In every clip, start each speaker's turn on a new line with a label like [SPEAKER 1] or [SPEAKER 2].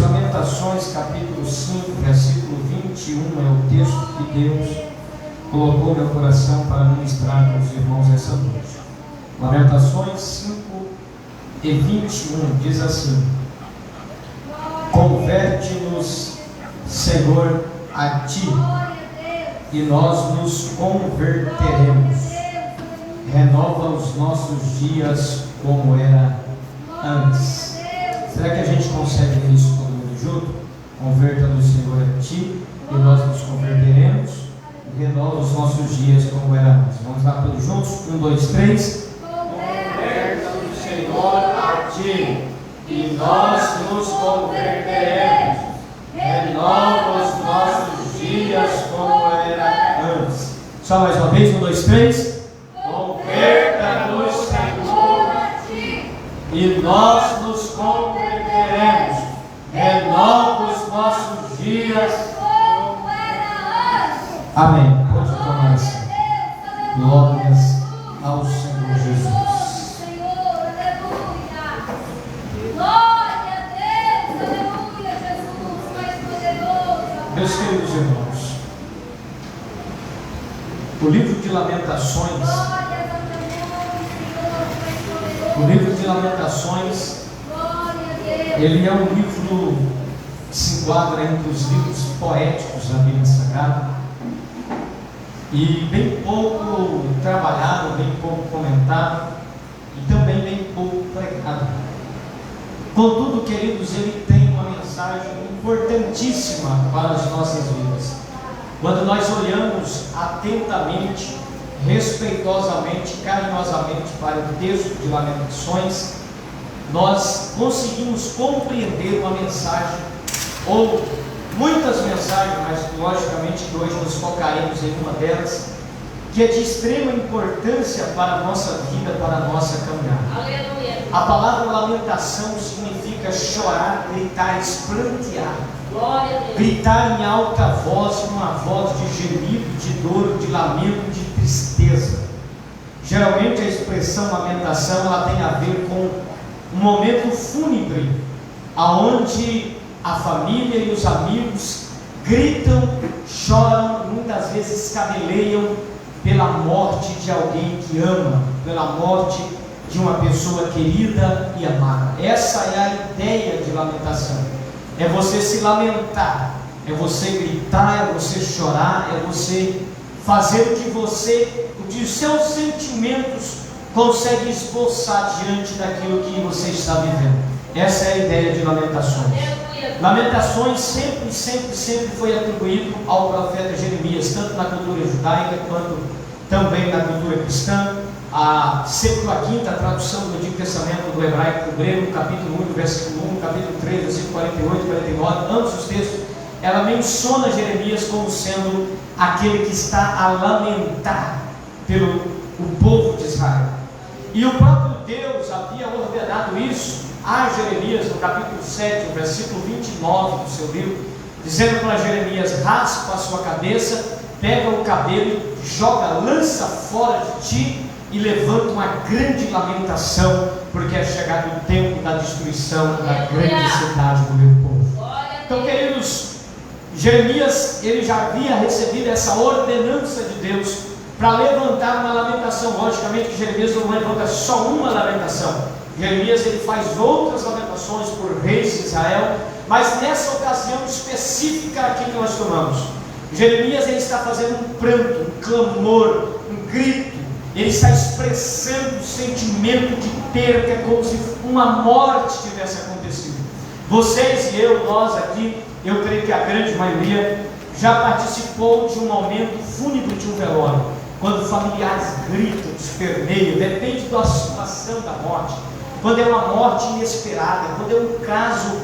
[SPEAKER 1] Lamentações, capítulo 5, versículo 21, é o texto que Deus colocou no meu coração para ministrar para os irmãos essa noite. Lamentações 5 e 21 diz assim: converte-nos, Senhor, a Ti, e nós nos converteremos. Renova os nossos dias como era antes. Será que a gente consegue ver isso todo mundo junto? Converta-nos, Senhor, a Ti, e nós nos converteremos. E renova os nossos dias como era antes. Vamos lá todos juntos? 1, 2, 3. Converta-nos, Senhor, a Ti, e nós nos converteremos. Renova os nossos dias como era antes. Só mais uma vez, 1, 2, 3. Converta-nos, Senhor, a Ti, e nós nos converteremos. Renova os nossos dias como era antes. Amém. Pode tomar assim. Glórias ao Senhor Jesus.
[SPEAKER 2] Senhor, aleluia. Glória a Deus, aleluia, Jesus, mais poderoso.
[SPEAKER 1] Meus queridos irmãos, o livro de Lamentações, ele é um livro que se enquadra entre os livros poéticos da Bíblia Sagrada e bem pouco trabalhado, bem pouco comentado e também bem pouco pregado. Contudo, queridos, ele tem uma mensagem importantíssima para as nossas vidas. Quando nós olhamos atentamente, respeitosamente, carinhosamente para o texto de Lamentações, nós conseguimos compreender uma mensagem, ou muitas mensagens, mas logicamente que hoje nos focaremos em uma delas, que é de extrema importância para a nossa vida, para a nossa caminhada.
[SPEAKER 2] Aleluia.
[SPEAKER 1] A palavra lamentação significa chorar, gritar, esprantear.
[SPEAKER 2] Glória a Deus.
[SPEAKER 1] Gritar em alta voz, uma voz de gemido, de dor, de lamento, de tristeza. Geralmente a expressão lamentação, ela tem a ver com um momento fúnebre, aonde a família e os amigos gritam, choram, muitas vezes cabeleiam pela morte de alguém que ama, pela morte de uma pessoa querida e amada. Essa é a ideia de lamentação. É você se lamentar, é você gritar, é você chorar, é você fazer o que você, os seus sentimentos consegue esboçar diante daquilo que você está vivendo. Essa é a ideia de Lamentações. Lamentações sempre foi atribuído ao profeta Jeremias, tanto na cultura judaica quanto também na cultura cristã. A Septuaginta, a tradução do Antigo Testamento do hebraico para o grego, capítulo 1, versículo 1, capítulo 3, versículo 48 e 49, ambos os textos, ela menciona Jeremias como sendo aquele que está a lamentar pelo o povo de Israel. E o próprio Deus havia ordenado isso a Jeremias no capítulo 7, versículo 29 do seu livro, dizendo para Jeremias: raspa a sua cabeça, pega o cabelo, joga, lança fora de ti e levanta uma grande lamentação, porque é chegado o tempo da destruição da grande cidade do meu povo. Então, queridos, Jeremias, ele já havia recebido essa ordenança de Deus para levantar uma lamentação. Logicamente que Jeremias não levanta só uma lamentação. Jeremias, ele faz outras lamentações por reis de Israel, mas nessa ocasião específica aqui que nós tomamos, Jeremias, ele está fazendo um pranto, um clamor, um grito. Ele está expressando o sentimento de perda, como se uma morte tivesse acontecido. Vocês e eu, nós aqui, eu creio que a grande maioria já participou de um momento fúnebre de um velório, quando familiares gritam, esperneiam, depende da situação da morte, quando é uma morte inesperada, quando é um caso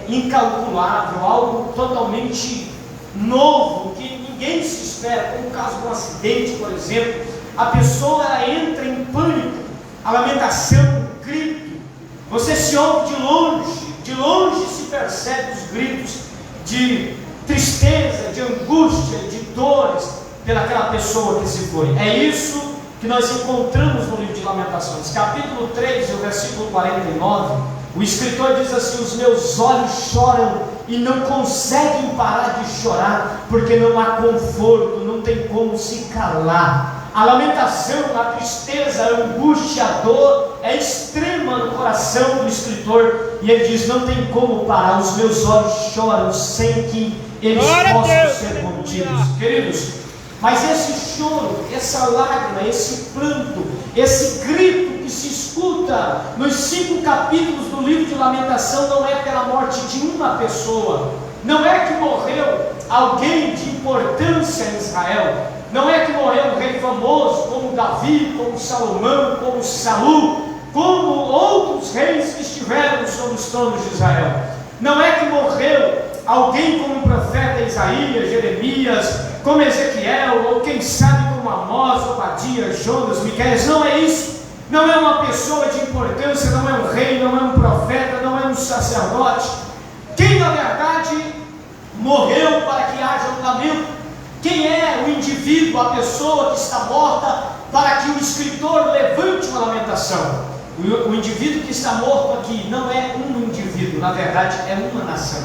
[SPEAKER 1] incalculável, algo totalmente novo, que ninguém se espera, como o caso de um acidente, por exemplo. A pessoa ela entra em pânico, a lamentação, o grito, você se ouve de longe se percebe os gritos de tristeza, de angústia, de dores pelaquela pessoa que se foi. É isso que nós encontramos no livro de Lamentações, capítulo 3, o versículo 49, O escritor diz assim: os meus olhos choram e não conseguem parar de chorar, porque não há conforto, não tem como se calar. A lamentação, a tristeza, a angústia, a dor é extrema no coração do escritor, e ele diz: não tem como parar, os meus olhos choram sem que eles possam ser contidos. Queridos, mas esse choro, essa lágrima, esse pranto, esse grito que se escuta nos 5 capítulos do livro de Lamentação não é pela morte de uma pessoa, não é que morreu alguém de importância em Israel, não é que morreu um rei famoso como Davi, como Salomão, como Saul, como outros reis que estiveram sobre os tronos de Israel. Não é que morreu alguém como o profeta Isaías, Jeremias, como Ezequiel, ou quem sabe como Amós, Obadias, Jonas, Miqueias. Não é isso. Não é uma pessoa de importância, não é um rei, não é um profeta, não é um sacerdote. Quem na verdade morreu para que haja um lamento? Quem é o indivíduo, a pessoa que está morta, para que o escritor levante uma lamentação? O indivíduo que está morto aqui não é um indivíduo, na verdade é uma nação.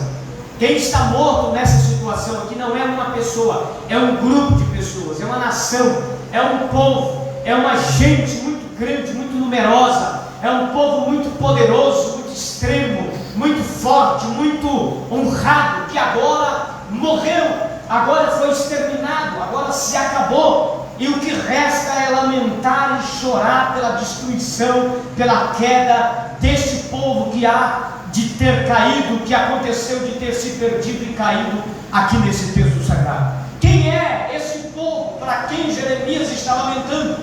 [SPEAKER 1] Quem está morto nessa situação aqui não é uma pessoa, é um grupo de pessoas, é uma nação, é um povo, é uma gente muito grande, muito numerosa, é um povo muito poderoso, muito extremo, muito forte, muito honrado, que agora morreu, agora foi exterminado, agora se acabou, e o que resta é lamentar e chorar pela destruição, pela queda deste povo que há de ter caído, que aconteceu de ter se perdido e caído aqui nesse texto sagrado. Quem é esse povo para quem Jeremias está lamentando?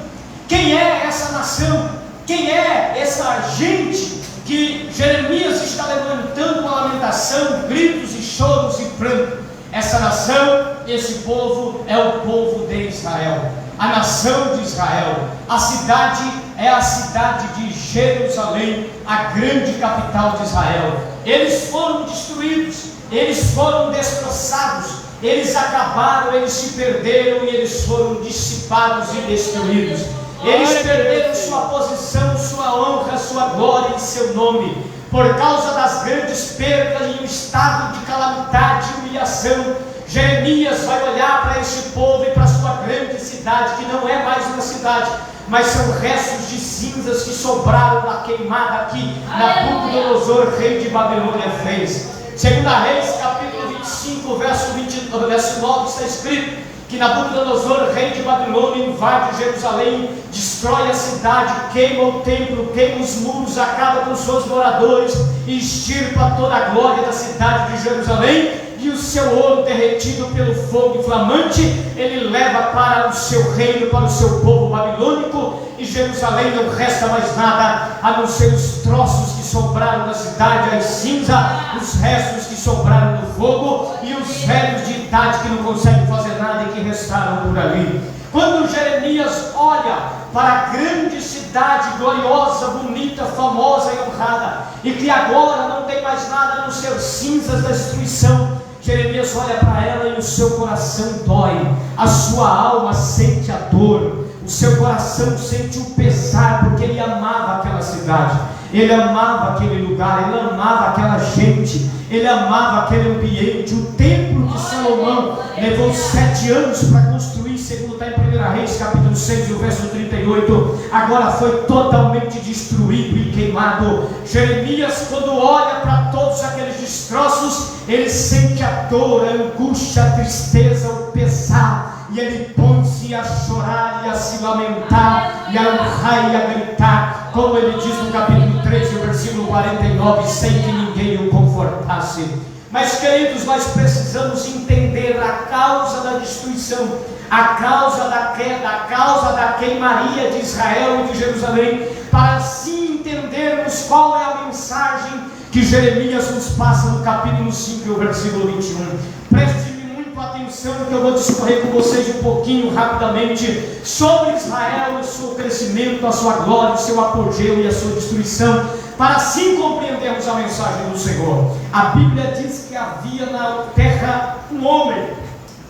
[SPEAKER 1] Quem é essa nação? Quem é essa gente que Jeremias está levantando uma lamentação, gritos e choros e pranto? Essa nação, esse povo é o povo de Israel, a nação de Israel. A cidade é a cidade de Jerusalém, a grande capital de Israel. Eles foram destruídos, eles foram destroçados, eles acabaram, eles se perderam e eles foram dissipados e destruídos. Eles perderam sua posição, sua honra, sua glória e seu nome, por causa das grandes perdas e o estado de calamidade e humilhação. Jeremias vai olhar para este povo e para sua grande cidade, que não é mais uma cidade, mas são restos de cinzas que sobraram da queimada que Nabucodonosor, rei de Babilônia, fez. Segunda Reis, capítulo 25, verso 9, está escrito que Nabucodonosor, rei de Babilônia, invade Jerusalém, destrói a cidade, queima o templo, queima os muros, acaba com seus moradores e extirpa toda a glória da cidade de Jerusalém, e o seu ouro derretido pelo fogo inflamante ele leva para o seu reino, para o seu povo babilônico, e Jerusalém não resta mais nada a não ser os troços que sobraram na cidade, as cinzas, os restos que sobraram no fogo e os velhos de idade que não conseguem fazer nada e que restaram por ali. Quando Jeremias olha para a grande cidade gloriosa, bonita, famosa e honrada, e que agora não tem mais nada a não ser cinzas da destruição, Jeremias olha para ela e o seu coração dói, a sua alma sente a dor, o seu coração sente o pesar, porque ele amava aquela cidade, ele amava aquele lugar, ele amava aquela gente, ele amava aquele ambiente. O templo de Salomão levou 7 anos para construir, segundo está em 1 Reis, capítulo 6, o verso 38, agora foi totalmente destruído e queimado. Jeremias, quando olha para todos aqueles destroços, ele sente a dor, a angústia, a tristeza, o pesar, e ele põe-se a chorar e a se lamentar, e a honrar e a gritar, como ele diz no capítulo 13, o versículo 49, sem que ninguém o confortasse. Mas, queridos, nós precisamos entender a causa da destruição, a causa da queda, a causa da queimaria de Israel e de Jerusalém, para assim entendermos qual é a mensagem que Jeremias nos passa no capítulo 5, o versículo 21. Preste muito atenção, que eu vou discorrer com vocês um pouquinho rapidamente sobre Israel, o seu crescimento, a sua glória, o seu apogeu e a sua destruição, para assim compreendermos a mensagem do Senhor. A Bíblia diz que havia na terra um homem,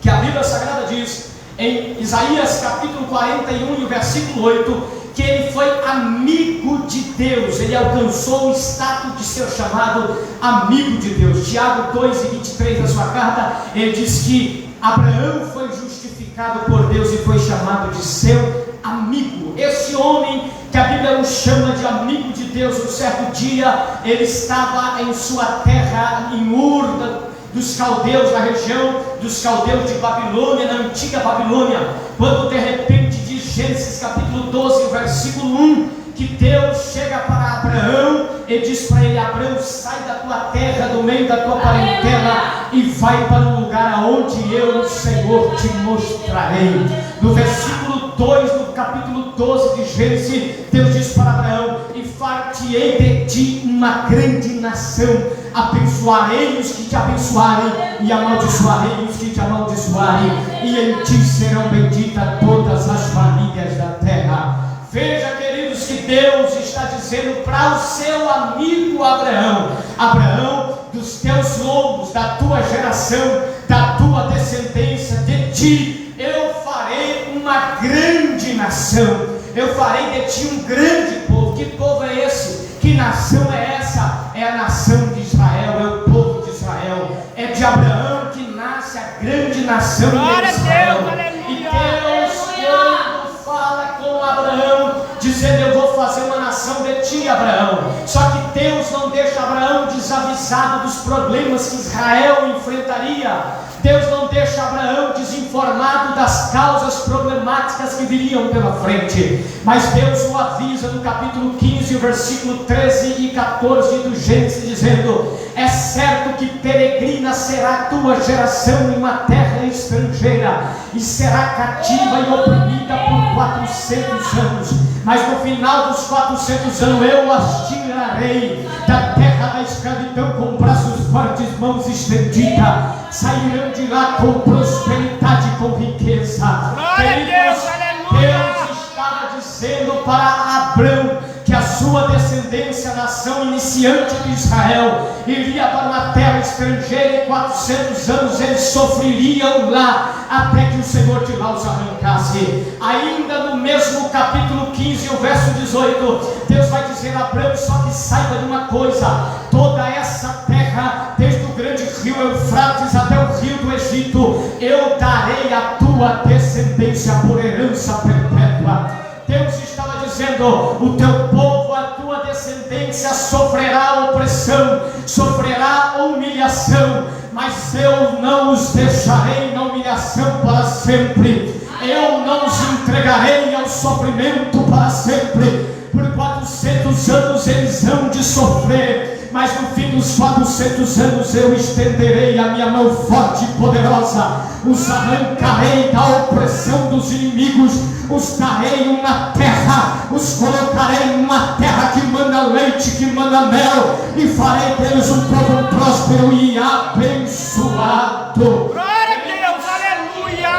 [SPEAKER 1] que a Bíblia Sagrada diz em Isaías capítulo 41 e versículo 8, que ele foi amigo de Deus, ele alcançou o status de ser chamado amigo de Deus. Tiago 2:23 da sua carta, ele diz que Abraão foi justificado por Deus e foi chamado de seu amigo. Esse homem que a Bíblia o chama de amigo de Deus, um certo dia ele estava em sua terra, em Ur dos caldeus, na região dos caldeus de Babilônia, na antiga Babilônia, quando de repente diz Gênesis capítulo 12, versículo 1, que Deus chega para Abraão e diz para ele: Abraão, sai da tua terra, do meio da tua parentela e vai para um lugar aonde eu, o Senhor, te mostrarei. No versículo 2 do capítulo 12 de Gênesis, Deus diz para Abraão: e far-te-ei de ti uma grande nação, abençoarei os que te abençoarem e amaldiçoarei os que te amaldiçoarem, e em ti serão benditas todas as famílias da terra. Veja, queridos, que Deus está dizendo para o seu amigo Abraão: Abraão, dos teus lombos, da tua geração, da tua descendência, de ti eu farei uma grande nação, eu farei de ti um grande povo. Que povo é esse? Que nação é essa? É a nação de Israel, é o povo de Israel. É de Abraão que nasce a grande nação de Israel. E Deus, quando fala com Abraão, dizendo: eu vou fazer uma nação de ti, Abraão. Só que Deus não deixa Abraão desavisado dos problemas que Israel enfrentaria. Deus não deixa Abraão desinformado das causas problemáticas que viriam pela frente. Mas Deus o avisa no capítulo 15, versículo 13 e 14 do Gênesis, dizendo: é certo que peregrina será a tua geração em uma terra estrangeira, e será cativa e oprimida por 400 anos. Mas no final dos 400 anos eu as tirarei da terra da escravidão com braços fortes, mãos estendidas. Sairão de lá com prosperidade e com riqueza. Queridos, Deus estava dizendo para Abraão que a sua descendência, a nação iniciante de Israel, iria para uma terra estrangeira e 400 anos eles sofreriam lá, até que o Senhor de lá os arrancasse. Ainda no mesmo capítulo 15, o verso 18, Deus vai dizer a Abraão: só que saiba de uma coisa, toda essa terra, desde o grande rio Eufrates até o rio do Egito, eu darei a tua descendência por herança perpétua. Deus estava dizendo: o teu povo, a tua descendência sofrerá opressão, sofrerá humilhação, mas eu não os deixarei na humilhação para sempre. Eu não os entregarei ao sofrimento para sempre. Por 400 anos eles hão de sofrer, mas no fim dos 400 anos eu estenderei a minha mão forte e poderosa, os arrancarei da opressão dos inimigos, os darei uma terra, os colocarei em uma terra que manda leite, que manda mel, e farei deles um povo próspero e abençoado.
[SPEAKER 3] Glória a Deus, aleluia!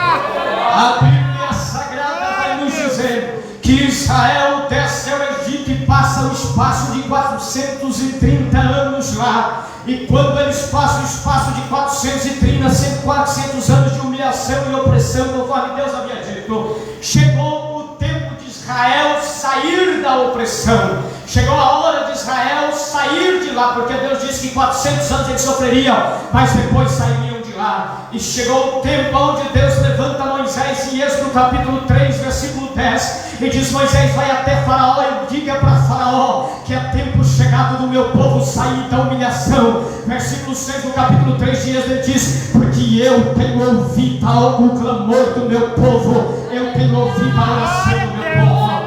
[SPEAKER 1] A Bíblia Sagrada vai nos dizer que Israel desce ao Egito e passa o espaço de 430 anos lá. E quando eles passam o espaço de 430, 400 anos de humilhação e opressão, conforme Deus havia dito, chegou o tempo de Israel sair da opressão. Chegou a hora de Israel sair de lá, porque Deus disse que 400 anos eles sofreriam, mas depois sairiam de lá. E chegou o tempo onde Deus levanta Moisés em Êxodo capítulo 3, versículo 10, e diz: Moisés, vai até Faraó e diga para Faraó que é tempo chegado do meu povo sair da humilhação. Versículo 6 do capítulo 3 de Êxodo diz: porque eu tenho ouvido o clamor do meu povo, eu tenho ouvido a oração do meu povo.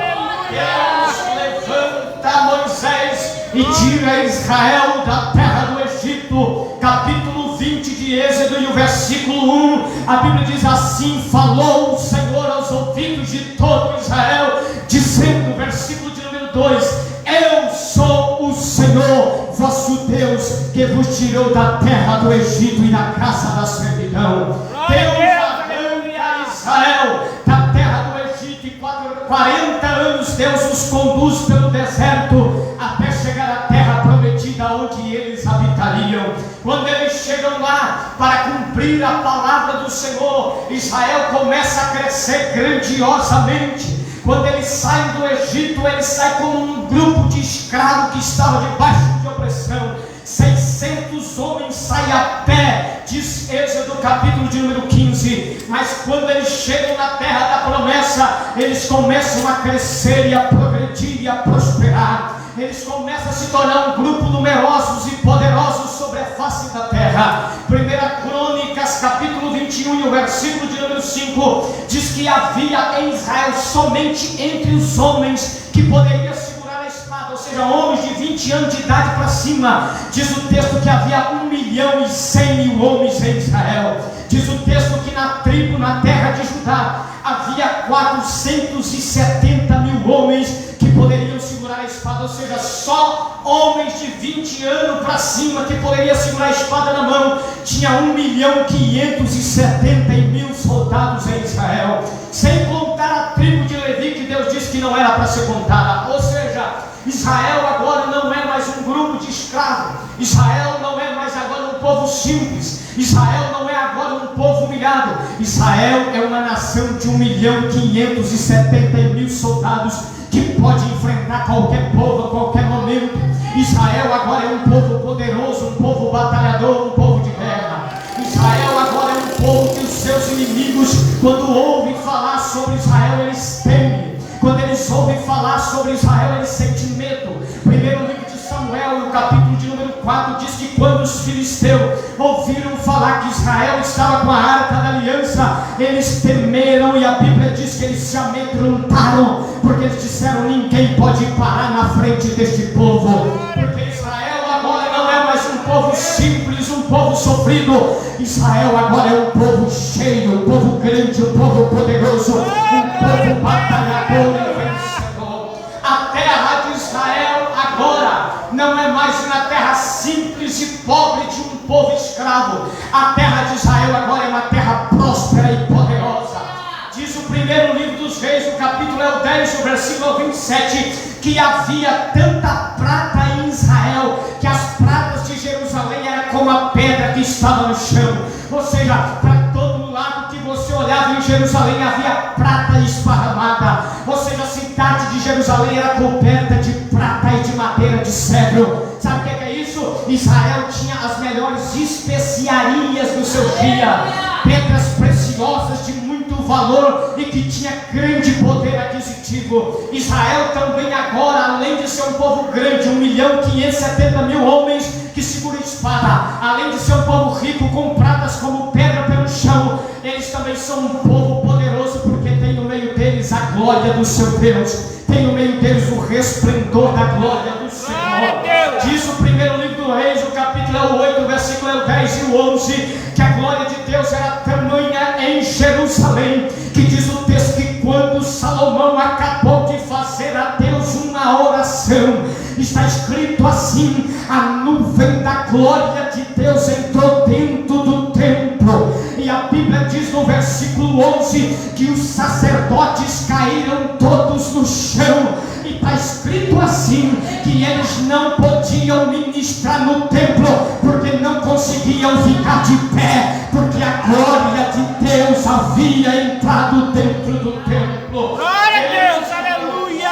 [SPEAKER 1] Deus levanta Moisés e tira Israel da terra do Egito. Capítulo 20 de Êxodo e o versículo 1, a Bíblia diz: assim falou o Senhor aos ouvidos de todo Israel, dizendo, versículo de número 2: eu sou o Senhor vosso Deus, que vos tirou da terra do Egito e da casa da servidão. Deus arranca Israel da terra do Egito, e 40 anos Deus os conduz pelo deserto até chegar à terra prometida, onde eles habitariam. Quando eles chegam lá para cumprir a palavra do Senhor, Israel começa a crescer grandiosamente. Quando eles saem do Egito, eles saem como um grupo de escravos que estava debaixo de opressão. 600 homens saem a pé, diz Êxodo capítulo de número 15. Mas quando eles chegam na terra da promessa, eles começam a crescer e a progredir e a prosperar. Eles começam a se tornar um grupo numerosos e poderosos sobre a face da terra. 1 Crônicas capítulo 21 e o versículo de número 5 diz que havia em Israel somente entre os homens que poderia segurar a espada, ou seja, homens de 20 anos de idade para cima. Diz o texto que havia 1.100.000 homens em Israel. Diz o texto que na tribo, na terra de Judá, havia 470.000 homens que poderiam segurar a espada, ou seja, só homens de 20 anos para cima que poderiam segurar a espada na mão. Tinha 1.570.000 soldados em Israel, sem contar a tribo de Levi, que Deus disse que não era para ser contada. Ou seja, Israel agora não é mais um grupo de escravos. Israel não é mais agora um povo simples. Israel não é agora um povo humilhado. Israel é uma nação de 1.570.000 soldados que pode enfrentar qualquer povo a qualquer momento. Israel agora é um povo poderoso, um povo batalhador, um povo de guerra. Israel agora é um povo que os seus inimigos, quando ouvem falar sobre Israel, eles temem. Quando eles ouvem falar sobre Israel, eles sentem medo. Primeiro livro de Samuel, no capítulo de número 4, diz que quando os filisteus ouviram falar que Israel estava com a arca da aliança, eles temeram, e a Bíblia diz que eles se amedrontaram, porque eles disseram: ninguém pode parar na frente deste povo, porque Israel agora não é mais um povo simples, um povo sofrido. Israel agora é um povo cheio, um povo grande, um povo poderoso, um povo batalhador e vencedor. A terra de Israel agora não é mais uma terra simples e pobre de um povo escravo. A terra de Israel agora é uma terra próspera e poderosa. Diz o primeiro livro dos Reis, o capítulo é o 10, o versículo 27, que havia tanta prata em Israel, que as pratas de Jerusalém eram como a pedra que estava no chão. Ou seja, para todo lado que você olhava em Jerusalém havia prata esparramada. Ou seja, a cidade de Jerusalém era coberta de prata e de madeira de cedro. Sabe o que é isso? Israel tinha as melhores especiarias do seu dia, pedras preciosas de muito valor e que tinha grande poder aquisitivo. Israel também agora, além de ser um povo grande, 1.570.000 homens que seguram a espada, além de ser um povo rico com pratas como pedra pelo chão, eles também são um povo poderoso, porque tem no meio deles a glória do seu Deus, tem no meio deles o resplendor da glória do Senhor. Diz o primeiro livro do Reis, o capítulo é o 8, o versículo é o 10 e o 11, que a glória de Deus era tamanha em Jerusalém, que diz o texto que quando Salomão acabou de fazer a Deus uma oração, está escrito assim: a nuvem da glória de Deus entrou dentro do templo. E a Bíblia diz no versículo 11 que os sacerdotes caíram todos no chão. E está escrito assim, que eles não podiam ministrar no templo, porque não conseguiam ficar de pé, porque a glória de Deus havia entrado dentro do templo.
[SPEAKER 3] Glória a Deus, aleluia!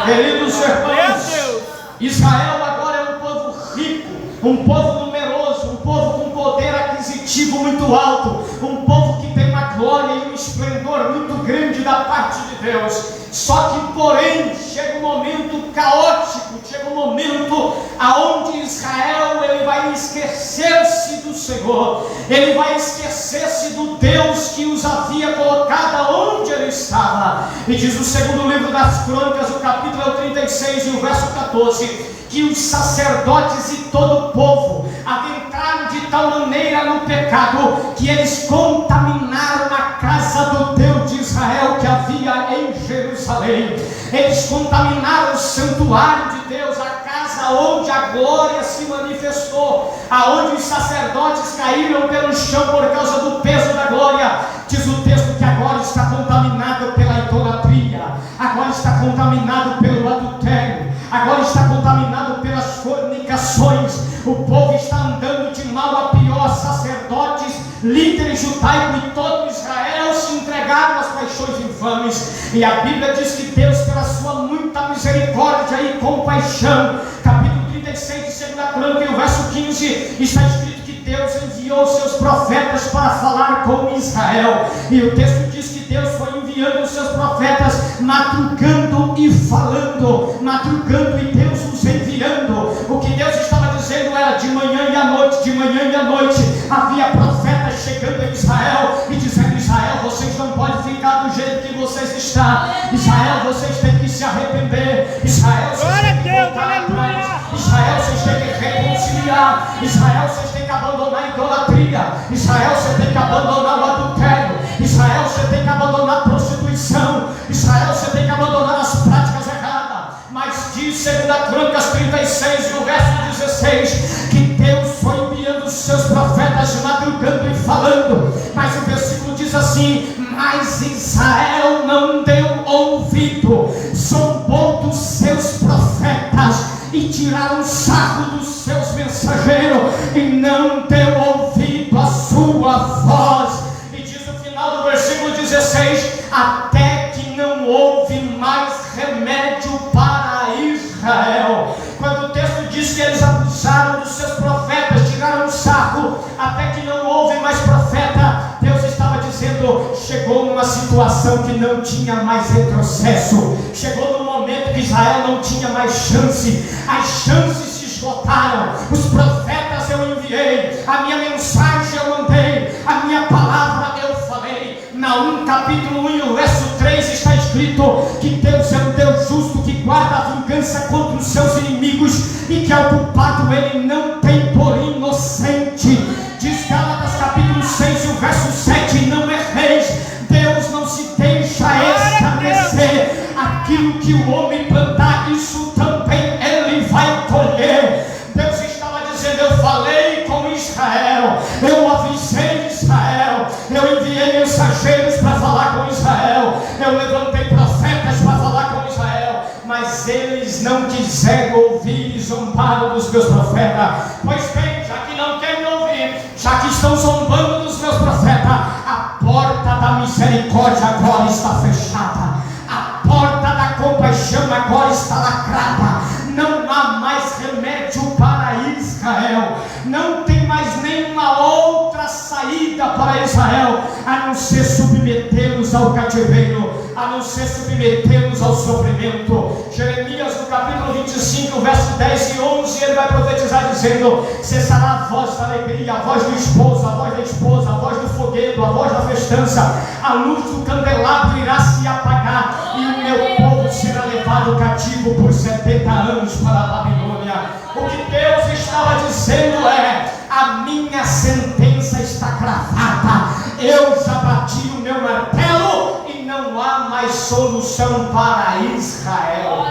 [SPEAKER 1] Queridos irmãos, Israel agora é um povo rico, um povo numeroso, um povo com poder aquisitivo muito alto, um povo que tem uma glória e um esplendor muito grande da parte de Deus. Só que, porém, chega um momento caótico, chega um momento aonde Israel ele vai esquecer-se do Senhor, ele vai esquecer-se do Deus que os havia colocado onde ele estava. E diz o segundo livro das Crônicas, o capítulo é o 36 e o verso 14, que os sacerdotes e todo o povo adentraram de tal maneira no pecado que eles contaminaram a casa do Deus de Israel que havia em Jerusalém. Eles contaminaram o santuário de Deus, a casa onde a glória se manifestou, aonde os sacerdotes caíram pelo chão por causa do peso da glória. Diz o texto que agora está contaminado pela idolatria, agora está contaminado pelo adultério, agora está contaminado pelas fornicações. O povo está andando de mal a pior. Sacerdotes, líderes judaicos e todo Israel se entregaram às paixões infames. E a Bíblia diz que Deus, pela sua muita misericórdia e compaixão, capítulo 36 de 2 Crônicas, no verso 15, está escrito que Deus enviou seus profetas para falar com Israel. E o texto diz que Deus foi enviando os seus profetas, madrugando e falando, madrugando e Deus os enviando. O que Deus estava dizendo era de manhã e à noite, de manhã e à noite. Havia profetas chegando em Israel e dizendo: Israel, vocês não podem ficar do jeito que vocês estão. Israel, vocês têm que se arrepender. Israel, vocês têm que voltar atrás. Israel, vocês têm que reconciliar. Israel, vocês têm que abandonar a idolatria. Israel, você tem que abandonar o adultério. Israel, você tem que abandonar a prostituição. Israel, você tem que abandonar as práticas erradas. Mas diz 2 Crônicas 36, no verso 16, que Deus foi enviando os seus profetas, madrugando e falando. Mas o versículo diz assim: mas Israel não deu ouvido, zombou dos seus profetas e tiraram sarro dos seus mensageiros, e não deu ouvido à sua voz. E diz no final do versículo 16: até que não houve mais remédio para Israel. Quando o texto diz que eles abusaram dos seus profetas, tiraram sarro, até que não houve mais profeta, Deus estava dizendo: chegou numa situação que não tinha mais retrocesso, chegou num momento que Israel não tinha mais chance, as chances se esgotaram. Os profetas eu enviei, a minha mensagem eu mandei, a minha palavra eu falei. Naum capítulo 1, no verso 3 está escrito que Deus é um Deus justo, que guarda a vingança contra os seus inimigos e que ao culpado ele não tem por inocente. Diz Gálatas capítulo 6, o verso 7: não erreis, Deus não se deixa escarnecer. Aquilo que o homem plantar, isso também ele vai colher. Deus estava dizendo: eu falei com Israel, eu avisei Israel, eu enviei mensageiros para falar com Israel, eu levantei profetas para falar com Israel, mas eles não quiseram ouvir e zombaram dos meus profetas. Pois bem, já que não querem ouvir, já que estão zombando dos meus profetas, a porta da misericórdia agora está fechada, a porta da compaixão agora está lacrada. Não há mais remédio para Israel, não tem mais nenhuma outra saída para Israel, a não ser submetê-los ao cativeiro, a não ser submetê-los ao sofrimento. Jeremias no capítulo 25, verso 10 e 11, ele vai profetizar dizendo: cessará a voz da alegria, a voz do esposo, a voz da esposa, a voz do fogueiro, a voz da festança, a luz do candelabro irá se apagar, e o meu povo será levado cativo por 70 anos para a Babilônia. O que Deus estava dizendo é: a minha sentença está cravada, eu já bati o meu martelo e não há mais solução para Israel.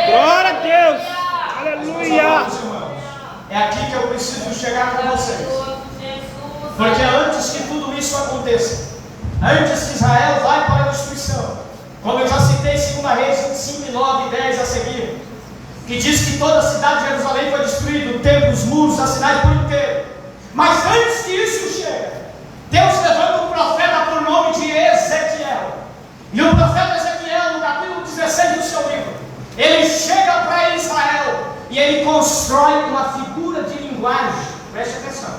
[SPEAKER 3] Glória a Deus! Aleluia!
[SPEAKER 1] É aqui que eu preciso chegar com vocês, porque antes que tudo isso aconteça, antes que Israel vai para a destruição, como eu já citei em 2 Reis 25, 9 e 10 a seguir, que diz que toda a cidade de Jerusalém foi destruída, o templo, os muros, a cidade por inteiro. Mas antes que isso chegue, Deus levanta um profeta por nome de Ezequiel. E o profeta Ezequiel, no capítulo 16 do seu livro, ele chega para Israel e ele constrói uma figura de linguagem. Preste atenção.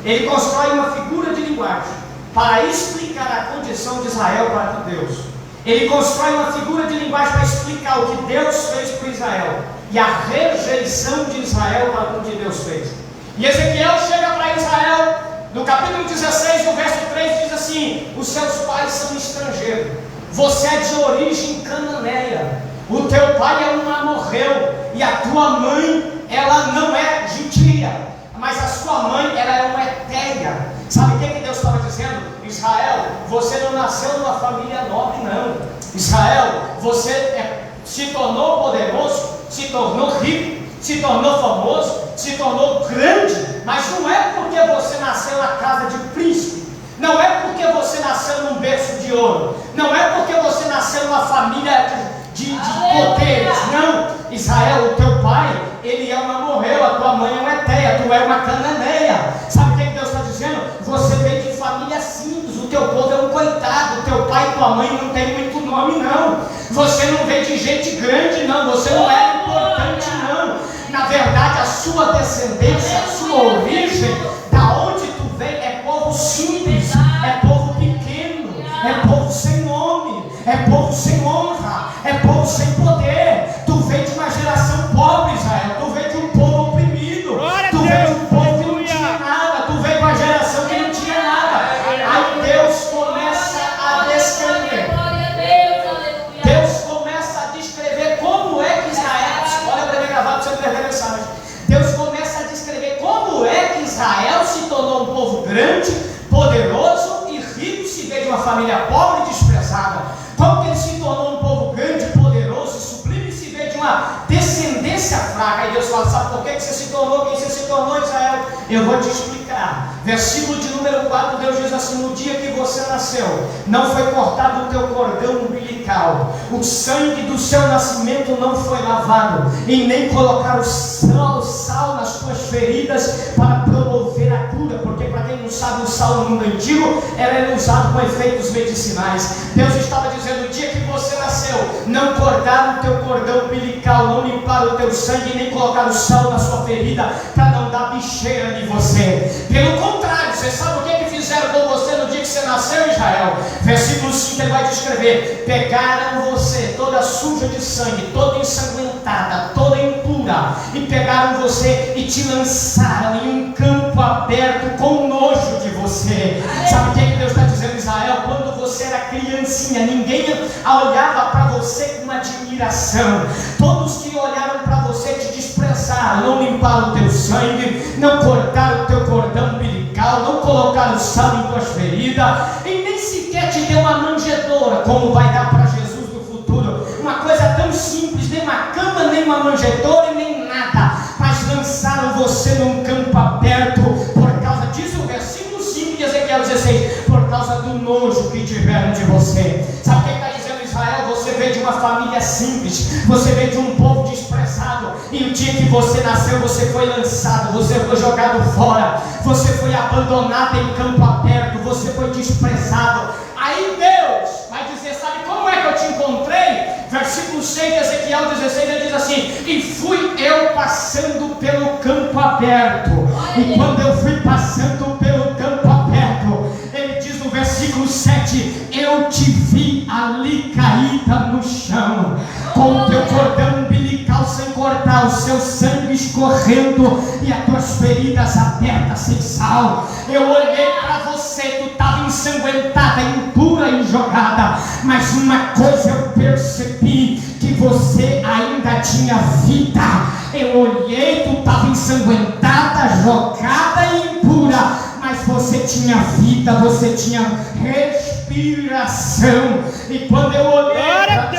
[SPEAKER 1] Ele constrói uma figura de linguagem para explicar a condição de Israel para Deus. Ele constrói uma figura de linguagem para explicar o que Deus fez para Israel e a rejeição de Israel para o que Deus fez. E Ezequiel chega para Israel, no capítulo 16, no verso 3, diz assim: os seus pais são estrangeiros, você é de origem cananeia, o teu pai é um amorreu, e a tua mãe, ela não é judia, mas a sua mãe, ela é uma etéia. Sabe o que Deus estava dizendo? Israel, você não nasceu numa família nobre, não. Israel, você se tornou poderoso, se tornou rico, se tornou famoso, se tornou grande, mas não é porque você nasceu na casa de príncipe, não é porque você nasceu num berço de ouro, não é porque você nasceu numa família de poderes, não. Israel, o teu pai, ele é um amorreu, a tua mãe é uma etéia, tu é uma cananeia. Sabe o que Deus está dizendo? Você veio de família simples, o teu povo é um coitado, o teu pai pai e tua mãe não tem muito nome, não. Você não veio de gente grande, não. Você não é importante, não. Na verdade, a sua descendência, a sua origem, da onde tu vem, é povo simples, é povo pequeno, é povo sem nome, é povo sem honra, é povo sem poder. Tu vem de uma geração pobre, Israel. Tu vem de um povo oprimido. Tu vem de um povo que não tinha nada. Tu vem de uma geração que não tinha nada. Aí Deus começa a descrever. Deus começa a descrever como é que Israel... Olha para mim gravado para você entender a mensagem. Deus começa a descrever como é que Israel se tornou um povo grande, poderoso e rico, se vê de uma família pobre e desprezada. Como que ele se tornou um povo grande, poderoso e sublime, se vê de uma descendência fraca. Aí Deus fala, sabe por que você se tornou quem você se tornou, Israel? Eu vou te explicar. Versículo de número 4, Deus diz assim: no dia que você nasceu, não foi cortado o teu cordão umbilical, o sangue do seu nascimento não foi lavado, e nem colocaram sal nas tuas feridas para promover a cura, porque para quem não sabe, o sal no mundo antigo era usado com efeitos medicinais. Deus estava dizendo: no dia que você nasceu, não cortaram o teu cordão umbilical, não limparam o teu sangue, nem colocaram sal na sua ferida para não dar bicheira em você. Pelo contrário, você sabe o que fizeram com você no dia que você nasceu, Israel? Versículo 5 ele vai descrever: pegaram você toda suja de sangue, toda ensanguentada, toda impura, e pegaram você e te lançaram em um campo aberto com nojo de você. Sabe o que Deus está dizendo, Israel? Quando você era criancinha, ninguém olhava para você com admiração. Todos que olharam para você te desprezaram, não limparam o teu sangue, não cortaram o teu cordão umbilical, não colocaram sal em tuas feridas, e nem sequer te deu uma manjedoura, como vai dar para Jesus no futuro. Uma coisa tão simples, nem uma cama, nem uma manjedoura e nem nada, mas lançaram você num campo aberto, por causa disso, o versículo 5 de Ezequiel 16, por causa do nojo que tiveram de você. Sabe o que está dizendo, Israel? Você veio de uma família simples, você veio de um povo desprezado, e o dia que você nasceu, você foi lançado, você foi jogado fora, você foi abandonado em campo aberto, você foi desprezado. Aí Deus vai dizer, sabe como é que eu te encontrei? Versículo 6 de Ezequiel 16, ele diz assim: e fui eu passando pelo campo aberto, e quando eu fui passando pelo campo aberto, ele diz no versículo 7, eu te vi ali caída no chão, com o teu cordão umbilical sem cortar, o seu sangue escorrendo e as tuas feridas abertas sem sal. Eu olhei para você, tu estava ensanguentada, impura e jogada, mas uma coisa eu percebi, que você ainda tinha vida. Eu olhei, tu estava ensanguentada, jogada e impura, mas você tinha vida, você tinha respiração. E quando eu olhei para ti,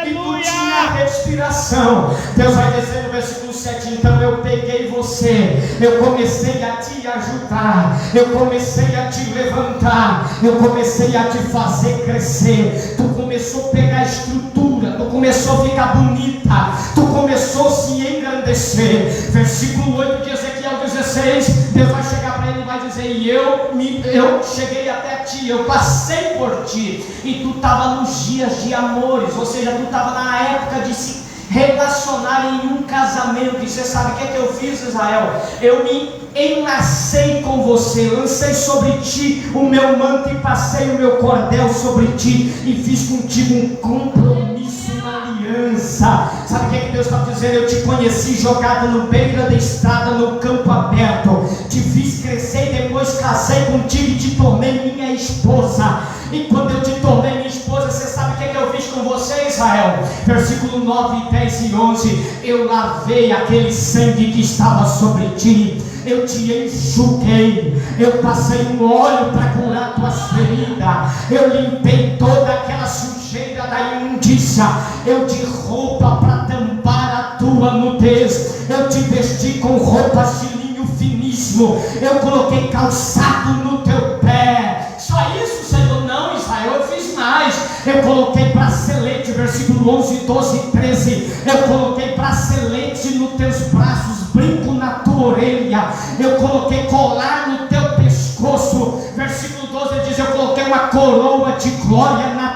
[SPEAKER 1] e tu tinha respiração, Deus vai dizer no versículo 7, então eu peguei você, eu comecei a te ajudar, eu comecei a te levantar, eu comecei a te fazer crescer. Tu começou a pegar estrutura, tu começou a ficar bonita, tu começou a se engrandecer. Versículo 8 de Ezequiel 16, Deus vai chegar para ele e vai dizer: e eu cheguei até ti, eu passei por ti, e tu estava nos dias de amores, ou seja, tu estava na época de se relacionar em um casamento. E você sabe o que é que eu fiz, Israel? Eu me enlacei com você, lancei sobre ti o meu manto e passei o meu cordel sobre ti, e fiz contigo um compromisso, uma aliança. Sabe o que é que Deus está dizendo? Eu te conheci jogado no beira da estrada, no campo aberto, te fiz crescer e depois casei contigo e te tornei minha esposa. E quando eu te tornei minha esposa, você sabe o que é que eu fiz com você, Israel? Versículo 9, 10 e 11, eu lavei aquele sangue que estava sobre ti, eu te enxuguei, eu passei um óleo para curar tuas feridas, eu limpei toda aquela sujeira da imundícia, eu te roupa para tampar a tua nudez, eu te vesti com roupas de linho finíssimo, eu coloquei calçado no teu pé. Só isso, Senhor? Não, Israel, eu fiz mais. Eu coloquei bracelete, versículo 11, 12 e 13, eu coloquei bracelete nos teus braços, brinco na tua orelha, eu coloquei colar no teu pescoço. Versículo 12 diz: eu coloquei uma coroa de glória na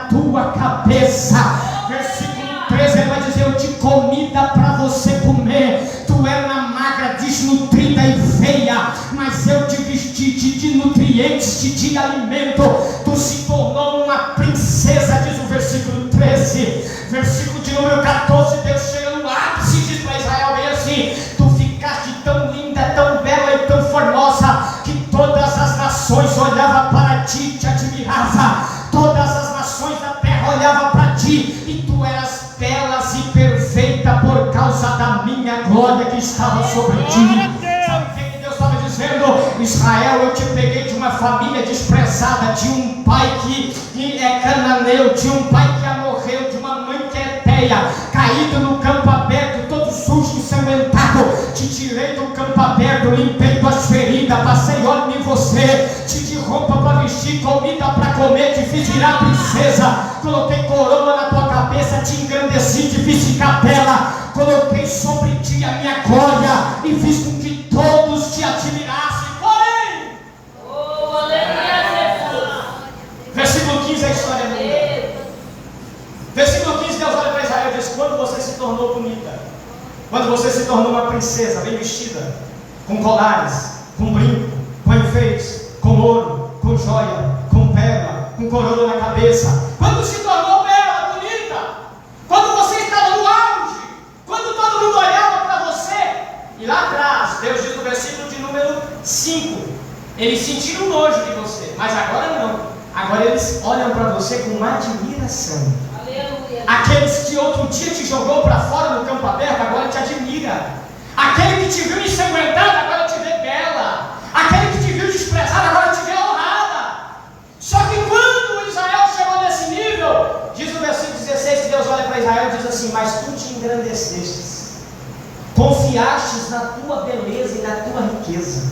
[SPEAKER 1] tristeza. Versículo 13, ele vai dizer: eu te comida para você comer. Tu era uma magra, desnutrida e feia, mas eu te vesti, te di nutrientes, te di alimento. Tu se tornou uma princesa, diz o versículo 13. Versículo de número 14, Deus chega no ápice e diz para Israel bem assim: tu ficaste tão linda, tão bela e tão formosa, que todas as nações olhavam para ti e te admiravam. Todas as nações da terra olhavam para ti, e tu eras bela e perfeita por causa da minha glória que estava sobre ti. Sabe o que Deus estava dizendo? Israel, eu te peguei de uma família desprezada, de um pai que é cananeu, de um pai que morreu, de uma mãe que é etéia, caído no campo aberto, todo sujo, ensanguentado. Te tirei do campo aberto, limpei tuas feridas, passei óleo em você, te di roupa para vestir, comida para comer, te fiz virar princesa, coloquei coroa na tua cabeça, te engrandeci, te fiz ficar bela, coloquei sobre ti a minha glória e fiz com que todos te admirassem. Porém, versículo 15, a história muda. Versículo 15, Deus olha para Israel e diz: quando você se tornou bonita, quando você se tornou uma princesa bem vestida, com colares, com brinco, com enfeites, com ouro, com joia, com pérola, com coroa na cabeça, quando se tornou bela, bonita, quando você estava no auge, quando todo mundo olhava para você, e lá atrás, Deus diz no versículo de número 5, eles sentiram nojo de você, mas agora não, agora eles olham para você com uma admiração. Aqueles que outro dia te jogou para fora no campo aberto, agora te admira. Aquele que te viu ensanguentada, agora te vê bela. Aquele que te viu desprezada, agora te vê honrada. Só que quando Israel chegou nesse nível, diz no versículo 16 que Deus olha para Israel e diz assim: mas tu te engrandecestes, confiastes na tua beleza e na tua riqueza,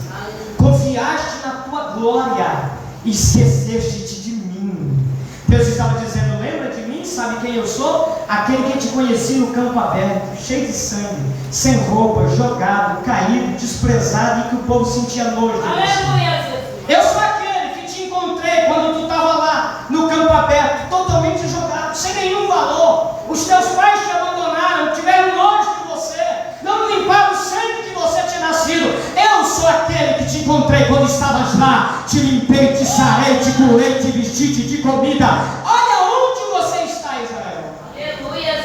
[SPEAKER 1] confiaste na tua glória e esqueceste-te de mim. Deus estava dizendo: lembra de mim? Sabe quem eu sou? Aquele que te conheci no campo aberto, cheio de sangue, sem roupa, jogado, caído, desprezado, e que o povo sentia nojo de você. Eu sou aquele que te encontrei quando tu estava lá no campo aberto, totalmente jogado, sem nenhum valor. Os teus pais te abandonaram, tiveram nojo de você, não limparam o sangue que você tinha nascido. Eu sou aquele que te encontrei quando estavas lá, te limpei, te sarei, te curei, te vesti, te di comida. Olha onde você está, Israel.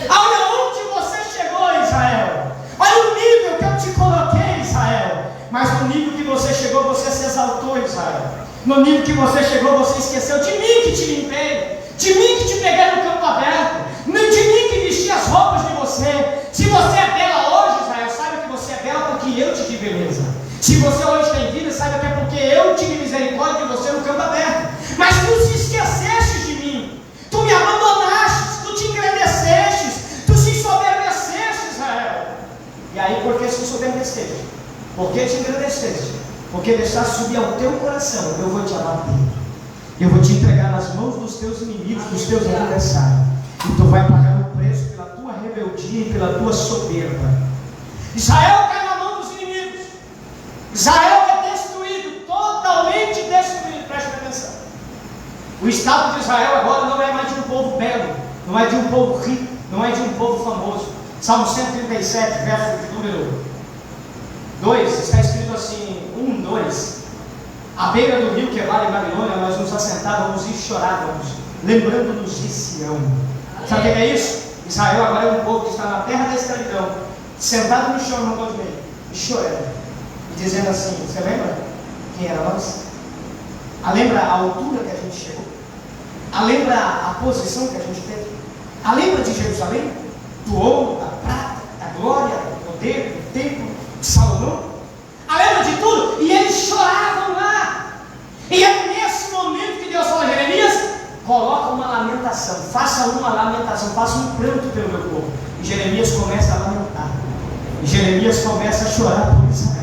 [SPEAKER 1] Olha onde você chegou, Israel. Olha o nível que eu te coloquei, Israel. Mas no nível que você chegou, você se exaltou, Israel. No nível que você chegou, você esqueceu de mim que te limpei, de mim que te peguei no campo aberto, de mim que vesti as roupas de você. Se você é bela hoje, Israel, saiba que você é bela porque eu te dei beleza. Se você hoje tem vida, saiba que é porque eu tive misericórdia de você no campo aberto. Mas tu se esqueceste de mim, tu me abandonaste, tu te engrandeceste, tu se ensoberbeceste, Israel. E aí, por que se ensoberbeceste? Por que te engrandeceste? Porque deixaste subir ao teu coração, eu vou te abater, eu vou te entregar nas mãos dos teus inimigos, dos teus adversários, e tu vai pagar o preço pela tua rebeldia e pela tua soberba. Israel cai na mão dos inimigos, Israel é destruído, totalmente destruído. Preste atenção, o estado de Israel agora não é mais de um povo belo, não é de um povo rico, não é de um povo famoso. Salmo 137, verso de número 2, está escrito assim, 1, 2: à beira do rio que vale Babilônia, nós nos assentávamos e chorávamos, lembrando-nos de Sião. Sabe o que é isso? Israel agora é um povo que está na terra da escravidão, sentado no chão, no canto do meio, e chorando, e dizendo assim: você lembra quem era nós? Lembra a altura que a gente chegou? Lembra a posição que a gente teve? Lembra de Jerusalém? Do ouro, da prata, da glória, do poder, do templo de Salomão? Lembra de tudo? E eles choravam lá. E é nesse momento que Deus fala a Jeremias: coloca uma lamentação, faça uma lamentação, faça um pranto pelo meu povo. E Jeremias começa a lamentar, e Jeremias começa a chorar por Israel.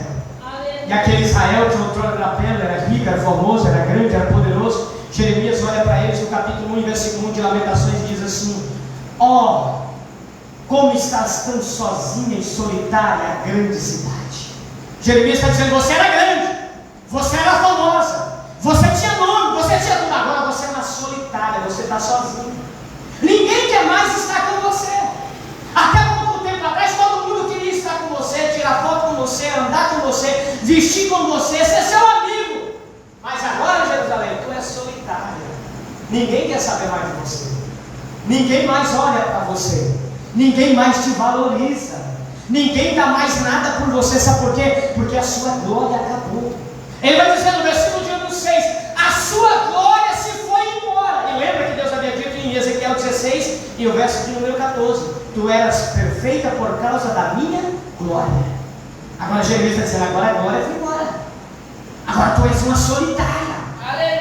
[SPEAKER 1] E aquele Israel que outrora era belo, era rico, era formoso, era grande, era poderoso, Jeremias olha para eles no capítulo 1, versículo 1 de Lamentações, e diz assim: ó, como estás tão sozinha e solitária, a grande cidade. Jeremias está dizendo: você era grande, você era famosa, você tinha nome, você tinha tudo, agora você é uma solitária, você está sozinho. Ninguém quer vestir com você, ser seu amigo. Mas agora, Jerusalém, tu és solitária. Ninguém quer saber mais de você. Ninguém mais olha para você. Ninguém mais te valoriza. Ninguém dá mais nada por você. Sabe por quê? Porque a sua glória acabou. Ele vai dizer no versículo de número 6: a sua glória se foi embora. E lembra que Deus havia dito em Ezequiel 16 e o verso de número 14: tu eras perfeita por causa da minha glória. Agora Jeremias está dizendo: agora a glória foi embora. Agora tu és uma solitária.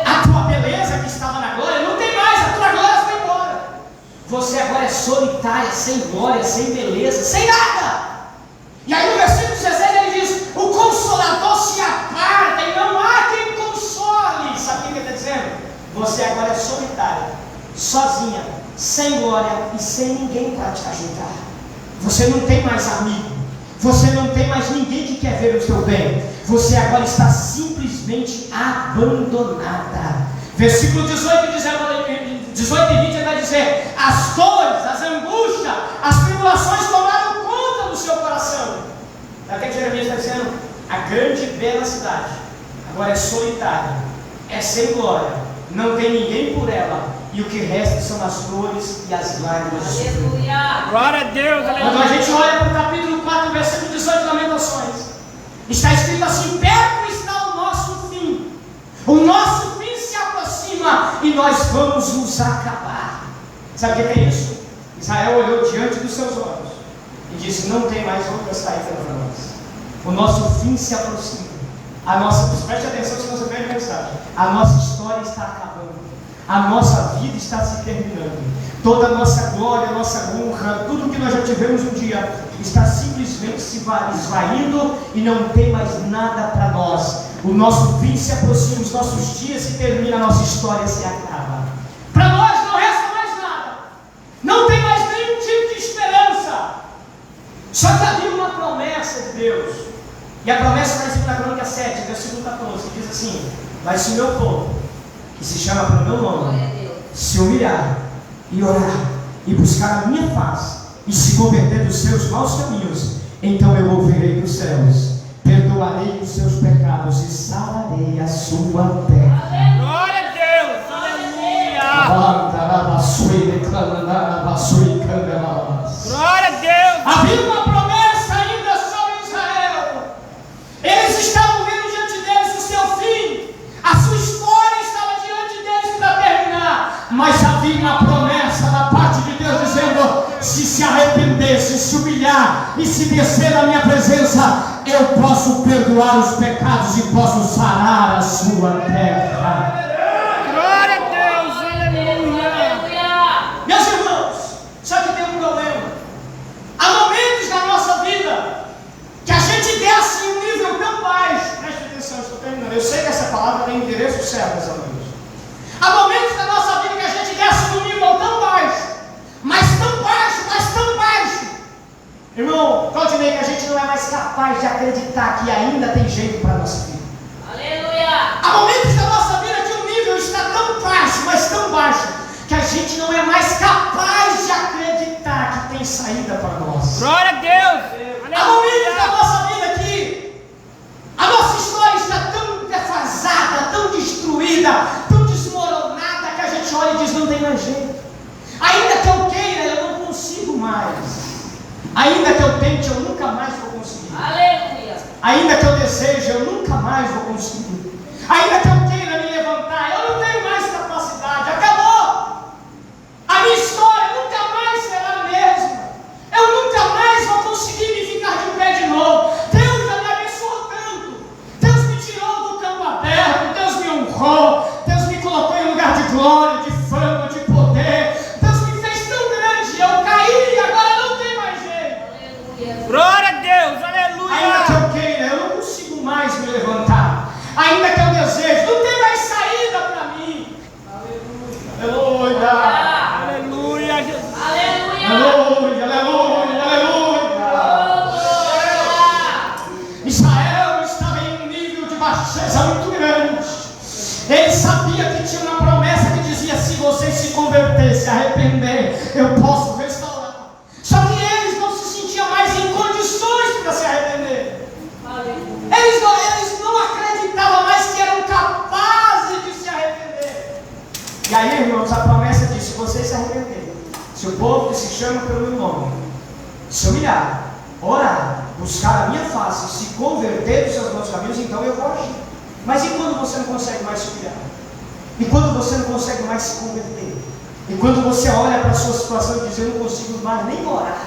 [SPEAKER 1] A tua beleza que estava na glória não tem mais. A tua glória foi embora. Você agora é solitária, sem glória, sem beleza, sem nada. E aí no versículo 16 ele diz: o Consolador se aparta e não há quem console. Sabe o que ele está dizendo? Você agora é solitária, sozinha, sem glória e sem ninguém para te ajudar. Você não tem mais amigo. Você não tem mais ninguém que quer ver o seu bem. Você agora está simplesmente abandonada. Versículo 18 e 20 ele vai dizer: as dores, as angústias, as tribulações tomaram conta do seu coração. Sabe o que Jeremias está dizendo? A grande e bela cidade agora é solitária, é sem glória, não tem ninguém por ela, e o que resta são as dores e as lágrimas.
[SPEAKER 2] Aleluia!
[SPEAKER 3] Glória a Deus,
[SPEAKER 1] Quando a
[SPEAKER 3] aleluia.
[SPEAKER 1] gente olha para o capítulo 4, versículo 18 de Lamentações, está escrito assim: perto está o nosso fim. O nosso fim se aproxima e nós vamos nos acabar. Sabe o que é isso? Israel olhou diante dos seus olhos e disse: não tem mais outra saída para nós. O nosso fim se aproxima. Preste atenção se você perde a mensagem. A nossa história está acabando. A nossa vida está se terminando. Toda a nossa glória, a nossa honra, tudo que nós já tivemos um dia, está simplesmente se esvaindo e não tem mais nada para nós. O nosso fim se aproxima, os nossos dias se terminam, a nossa história se acaba. Para nós não resta mais nada. Não tem mais nenhum tipo de esperança. Só que havia uma promessa de Deus. E a promessa está escrita na Crônica 7, versículo 14, que diz assim: mas se o meu povo, que se chama pelo meu nome, se humilhar e orar e buscar a minha face e se converter dos seus maus caminhos, então eu ouvirei dos céus, perdoarei os seus pecados e sararei a sua terra.
[SPEAKER 3] Glória a Deus, aleluia. Glória a Deus.
[SPEAKER 1] Havia uma promessa ainda sobre Israel. Eles estavam vendo diante deles o seu fim. A sua história estava diante deles para terminar. Mas havia uma promessa da parte de Deus dizendo: se arrepender, se humilhar e se descer na minha presença, eu posso perdoar os pecados e posso sarar a sua terra.
[SPEAKER 3] Glória a Deus, aleluia.
[SPEAKER 1] Meus irmãos, só que tem um problema. Há momentos na nossa vida que a gente desce em um nível tão baixo. Preste atenção, estou terminando. Eu sei que essa palavra tem endereço certo, meus amigos. Há momentos na nossa vida que a gente desce num nível tão baixo, mas tão baixo, irmão, Claudinei, que a gente não é mais capaz de acreditar que ainda tem jeito para a nossa vida.
[SPEAKER 2] Aleluia!
[SPEAKER 1] Há momentos da nossa vida que o nível está tão baixo, mas tão baixo, que a gente não é mais capaz de acreditar que tem saída para nós.
[SPEAKER 3] Glória a Deus.
[SPEAKER 1] Há momentos da
[SPEAKER 3] Aleluia.
[SPEAKER 1] nossa vida que a nossa história está tão defasada, tão destruída, tão desmoronada, que a gente olha e diz: não tem mais jeito. Ainda que eu queira, eu não consigo mais. Ainda que eu tente, eu nunca mais vou conseguir.
[SPEAKER 2] Aleluia!
[SPEAKER 1] Ainda que eu deseje, eu nunca mais vou conseguir. Ainda que eu queira me levantar, eu não tenho mais capacidade. Acabou! A minha história nunca mais será a mesma. Eu nunca mais vou conseguir me ficar de pé de novo. Deus já me abençoou tanto. Deus me tirou do campo aberto. Deus me honrou. Deus me colocou em lugar de glória, de fama, de poder. Deus me fez tão grande. Eu caí e agora não tem mais jeito.
[SPEAKER 2] Aleluia!
[SPEAKER 3] Glória a Deus,
[SPEAKER 1] Ainda que
[SPEAKER 3] aleluia.
[SPEAKER 1] eu queira, eu não consigo mais me levantar. Ainda que eu deseje, não tem mais saída para mim. Aleluia.
[SPEAKER 3] Aleluia, Jesus.
[SPEAKER 2] Aleluia!
[SPEAKER 1] Aleluia, aleluia, aleluia. Israel estava em um nível de baixeza muito grande. Ele sabia que tinha uma promessa que dizia: se você se converter, se arrepender, eu posso restaurar. Só que eles não se sentiam mais em condições para se arrepender.
[SPEAKER 2] Aleluia!
[SPEAKER 1] Eles aí, irmãos, a promessa diz: se vocês se arrependerem, se o povo que se chama pelo meu nome se humilhar, orar, buscar a minha face, se converter dos seus maus caminhos, então eu vou agir. Mas e quando você não consegue mais se humilhar? E quando você não consegue mais se converter? E quando você olha para a sua situação e diz: eu não consigo mais nem orar,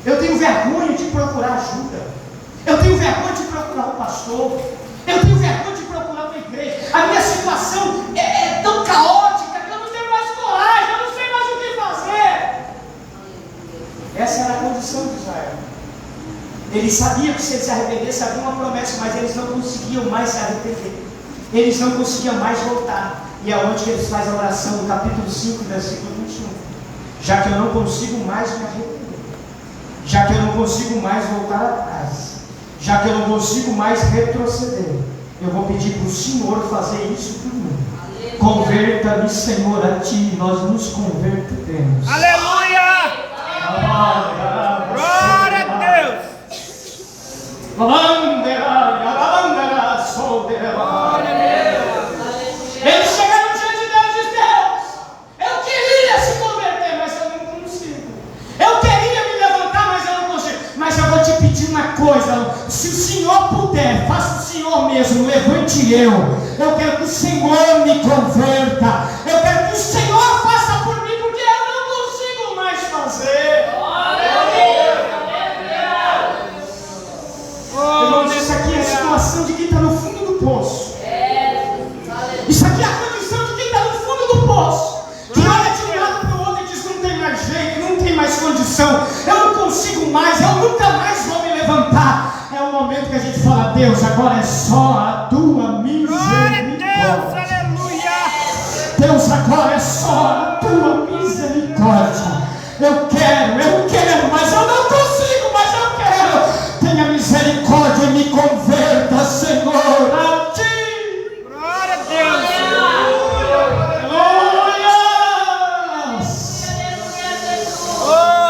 [SPEAKER 1] eu tenho vergonha de procurar ajuda, eu tenho vergonha de procurar um pastor, eu tenho vergonha de procurar uma igreja, a minha situação é tão caótica que eu não tenho mais coragem, eu não sei mais o que fazer. Essa era a condição de Israel. Eles sabiam que se eles se arrependessem havia uma promessa, mas eles não conseguiam mais se arrepender, eles não conseguiam mais voltar. E é onde que eles fazem a oração, no capítulo 5, versículo 21. Já que eu não consigo mais me arrepender, já que eu não consigo mais voltar atrás, já que eu não consigo mais retroceder, eu vou pedir para o Senhor fazer isso por mim. Converta-me, Senhor, a Ti, nós nos converteremos.
[SPEAKER 3] Aleluia! Glória a Deus!
[SPEAKER 1] Eles chegaram diante de Deus e disse: Deus, eu queria se converter, mas eu não consigo. Eu queria me levantar, mas eu não consigo. Mas eu vou te pedir uma coisa: se o Senhor puder, faça o Senhor mesmo, levante eu. Eu quero que o Senhor me converta. Eu quero que o Senhor faça por mim, porque eu não consigo mais fazer. Irmãos, isso aqui é a situação de quem está no fundo do poço. Isso aqui é a condição de quem está no fundo do poço, que olha de um lado para o outro e diz: não tem mais jeito, não tem mais condição, eu não consigo mais, eu nunca mais vou me levantar. É o momento que a gente fala: Deus, agora é só a tua misericórdia. Deus, agora é só a tua misericórdia. Eu quero, mas eu não consigo, mas eu quero. Tenha misericórdia e me converta, Senhor, a Ti.
[SPEAKER 3] Glória a Deus!
[SPEAKER 1] Glórias!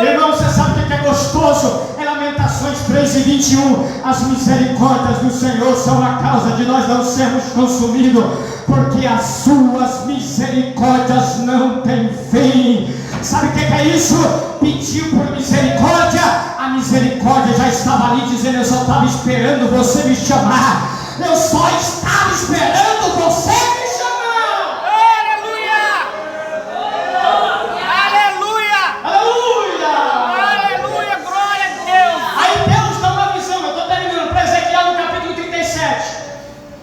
[SPEAKER 1] Irmão, você sabe o que é gostoso? É Lamentações 3:21. As misericórdias do Senhor são a causa de nós não sermos consumidos, porque as suas misericórdias não têm fim. Sabe o que é isso? Pediu por misericórdia, a misericórdia já estava ali dizendo: eu só estava esperando você me chamar. Eu só estava esperando você me chamar.
[SPEAKER 3] Aleluia! Aleluia!
[SPEAKER 1] Aleluia!
[SPEAKER 3] Aleluia! Glória a Deus!
[SPEAKER 1] Aí Deus dá uma visão, eu estou terminando, para Ezequiel no capítulo 37.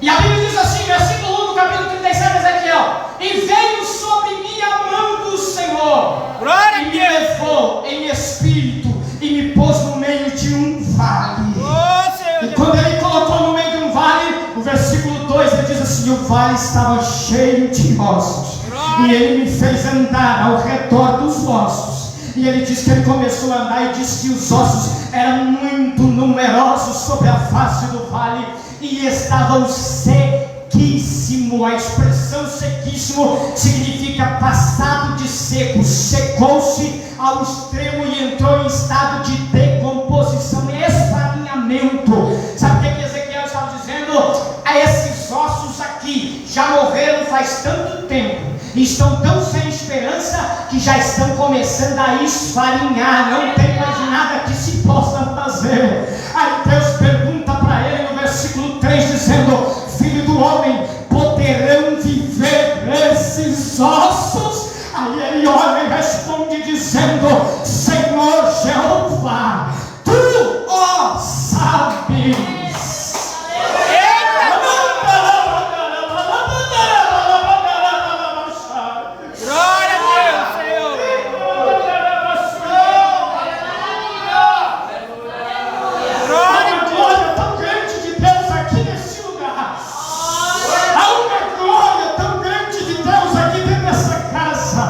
[SPEAKER 1] E a Bíblia diz assim, versículo 1 do capítulo 37 de Ezequiel: e veio sobre mim a mão do Senhor,
[SPEAKER 3] Glória
[SPEAKER 1] e
[SPEAKER 3] a
[SPEAKER 1] me
[SPEAKER 3] Deus!
[SPEAKER 1] levou em espírito e me pôs no meio de um vale.
[SPEAKER 3] Oh, Senhor!
[SPEAKER 1] E quando ele colocou no meio de um vale, o versículo 2 ele diz assim: o vale estava cheio de ossos, e ele me fez andar ao redor dos ossos. E ele diz que ele começou a andar e disse que os ossos eram muito numerosos sobre a face do vale e estavam sequíssimo. A expressão sequíssimo significa passado de seco, secou-se ao extremo e entrou em estado de decomposição, esfarinhamento. Sabe o que Ezequiel estava dizendo? A esses ossos aqui já morreram faz tanto tempo, estão tão sem esperança que já estão começando a esfarinhar, não tem mais nada que se possa fazer. Aí Deus pergunta para ele no versículo 3 dizendo: filho do homem, poderão viver esses ossos? Aí ele olha e responde dizendo: Senhor Jeová, Tu ó sabes.
[SPEAKER 3] Glória a Deus, Senhor!
[SPEAKER 1] Há uma glória tão grande de Deus aqui nesse lugar. Há uma glória tão grande de Deus aqui dentro dessa casa.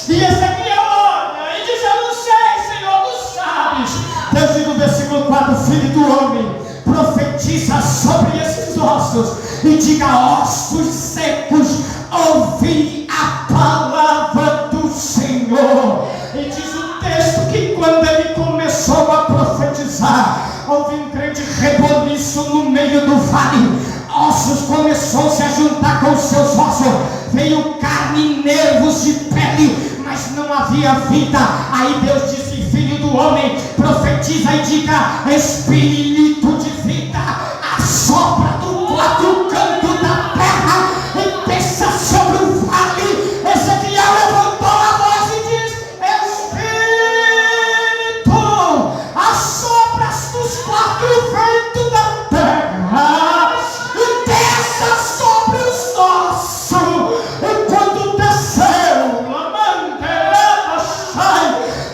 [SPEAKER 1] E Ezequiel olha e diz: eu não sei, Senhor, tu sabes. Deus diz no versículo 4: filho do homem, profetiza sobre esses ossos e diga: ossos secos, ouvi a palavra do Senhor. E diz o texto que quando ele começou a profetizar, houve um grande reboliço no meio do vale. Ossos começou-se a juntar com os seus ossos. Veio veio carne, nervos e pele, mas não havia vida. Aí Deus disse: filho do homem, profetiza e diga: espírito de vida, assopra do quatro cantos da terra e desça sobre o vale. Ezequiel levantou a voz e diz: espírito, assopra dos quatro ventos da terra e desça sobre os nossos. E quando desceu,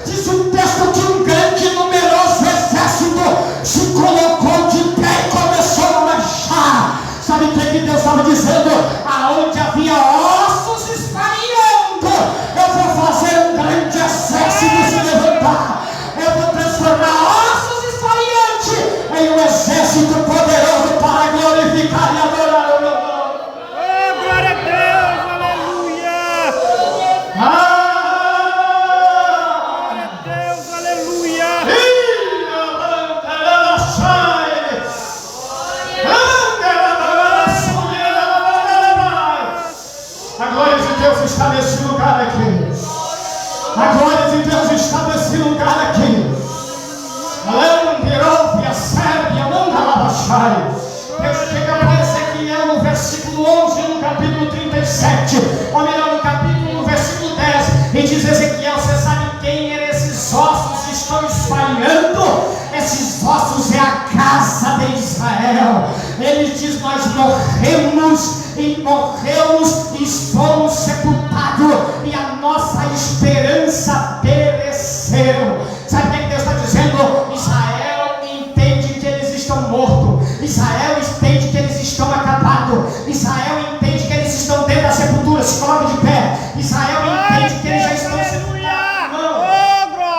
[SPEAKER 1] diz o texto que um grande e numeroso exército se colocou de pé e começou a marchar. Sabe o que Deus estava dizendo? Aonde havia ossos esfareando, eu vou fazer um grande exército se levantar. Eu vou transformar ossos esfareantes em um exército poderoso para glorificar e adorar o meu nome.
[SPEAKER 3] Oh, glória a Deus, aleluia! Glória a Deus, aleluia!
[SPEAKER 1] A glória de Deus está nesse lugar aqui. A glória de Deus está nesse lugar aqui. Deus chega para Ezequiel no versículo 11, no capítulo 37, ou melhor, no capítulo, no versículo 10, e diz: Ezequiel, você sabe quem é esses ossos que estão espalhando? Esses ossos é a casa de Israel. Ele diz: nós morremos e fomos sepultados, e a nossa esperança pereceu. Sabe o que Deus está dizendo? Israel entende que eles estão mortos. Israel entende que eles estão acabados. Israel entende que eles estão dentro da sepultura. Se coloque de pé. Israel entende que eles já estão sepultados. Não.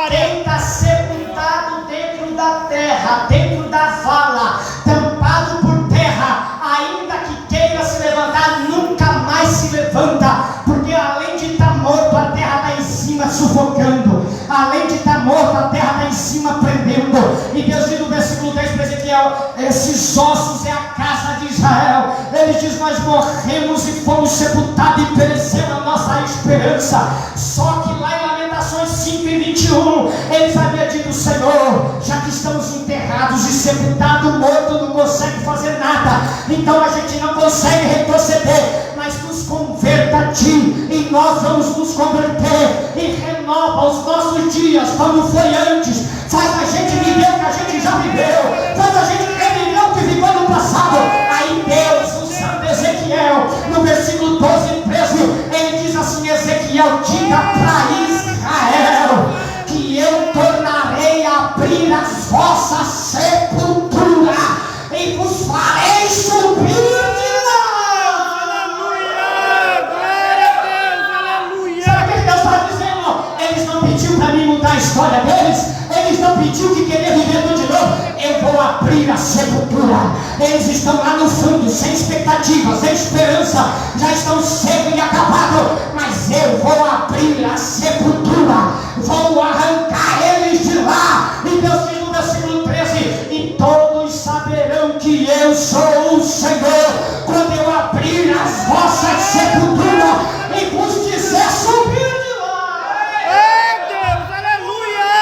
[SPEAKER 1] Quem está sepultado dentro da terra, dentro da vala, tampado por terra, ainda que queira se levantar, nunca mais se levanta, porque além de estar morto, a terra está em cima sufocando. Além de estar morto, a terra está em cima prendendo. E Deus diz no versículo 10 para Ezequiel: esses ossos é a casa de Israel. Ele diz: nós morremos e fomos sepultados e pereceu a nossa esperança. Só que lá em Lamentações 5:21, eles haviam dito: Senhor, já que estamos enterrados e sepultados, morto não consegue fazer nada, então a gente não consegue retroceder, mas nos converta a Ti, e nós vamos nos converter, e renova os nossos dias como foi antes. Faz a gente viver o que a gente já viveu, faz a gente reviver o que viveu no passado. Aí Deus, usando Ezequiel, no versículo 12 e 13, ele diz assim: Ezequiel, diga para Israel que eu tornarei a abrir as vossas sepulturas e vos farei subir de lá.
[SPEAKER 3] Aleluia! Glória a Deus, aleluia!
[SPEAKER 1] Sabe o que Deus está dizendo? Eles não pediu para mim mudar a história deles. Eles não pediu que queria viver tudo de novo. Eu vou abrir a sepultura. Eles estão lá no fundo, sem expectativa, sem esperança, já estão secos e acabados, mas eu vou abrir a sepultura, vou arrancar eles de lá. E Deus diz no versículo 13: e todos saberão que eu sou o Senhor, quando eu abrir as vossas sepulturas e vos dizer: subir de lá.
[SPEAKER 3] Oh, Deus, aleluia!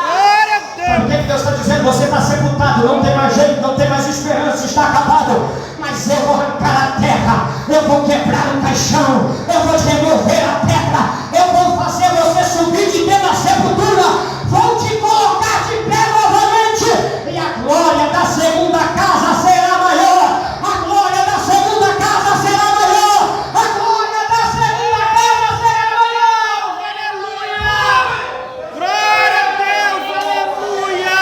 [SPEAKER 3] Glória a Deus!
[SPEAKER 1] Sabe o que Deus está dizendo? Você está sepultado, não tem mais jeito, não tem mais esperança, está acabado. Mas eu vou arrancar a terra, eu vou quebrar o caixão, eu vou remover a terra, eu vou fazer você subir de dentro da sepultura, vou te colocar de pé novamente, e a glória da segunda casa será maior, a glória da segunda casa será maior, a glória da segunda casa será maior.
[SPEAKER 3] Aleluia! Glória a Deus, aleluia!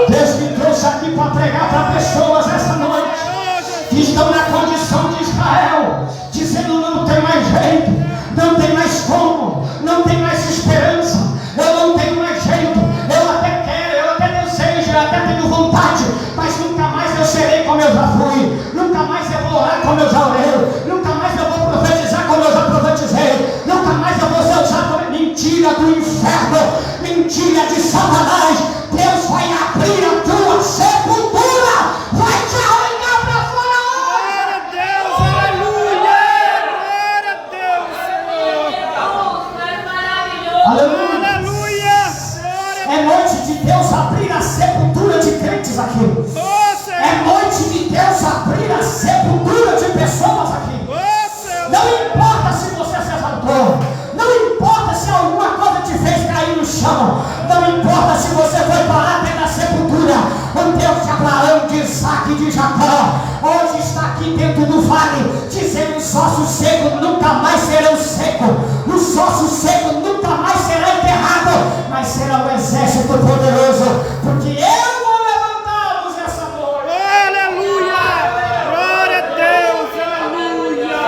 [SPEAKER 1] Deus me trouxe aqui para pregar para pessoas essa noite que estão na condição de Israel, dizendo: não tem mais jeito, não tem mais como, não tem mais esperança, eu não tenho mais jeito, eu até quero, eu até desejo, eu até tenho vontade, mas nunca mais eu serei como eu já fui, nunca mais eu vou orar como eu já orei, nunca mais eu vou profetizar como eu já profetizei, nunca mais eu vou ser usado como mentira do inferno, mentira de Satanás. Deus vai abrir a tua sepultura, vai te arrancar para fora.
[SPEAKER 3] Glória a Deus, aleluia!
[SPEAKER 1] dentro do vale, dizendo: os ossos secos nunca mais serão secos, os ossos secos nunca mais serão enterrados, mas será um exército poderoso, porque eu vou levantá-los essa noite.
[SPEAKER 3] Aleluia! Glória a Deus! Aleluia!